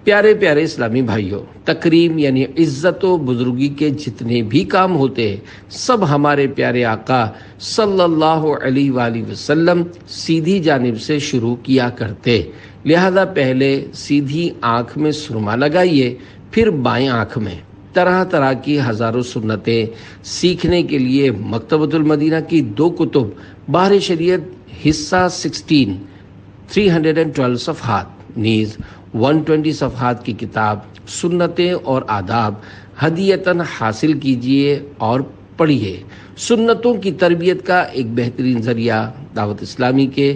پیارے پیارے اسلامی بھائیوں، تکریم یعنی عزت و بزرگی کے جتنے بھی کام ہوتے سب ہمارے پیارے آقا صلی اللہ علیہ وآلہ وسلم سیدھی جانب سے شروع کیا کرتے، لہذا پہلے سیدھی آنکھ میں سرما لگائیے، پھر بائیں آنکھ میں۔ طرح طرح کی ہزاروں سنتیں سیکھنے کے لیے مکتبۃ المدینہ کی 2 کتب، بحر شریعت حصہ 16 312 صفحات، نیز 120 صفحات کی کتاب سنتیں اور آداب ہدیتاً حاصل کیجیے اور پڑھیے۔ سنتوں کی تربیت کا ایک بہترین ذریعہ دعوت اسلامی کے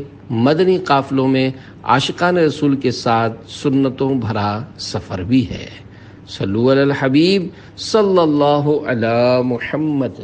مدنی قافلوں میں عاشقان رسول کے ساتھ سنتوں بھرا سفر بھی ہے۔ صلو علی الحبیب صلی اللہ علی محمد۔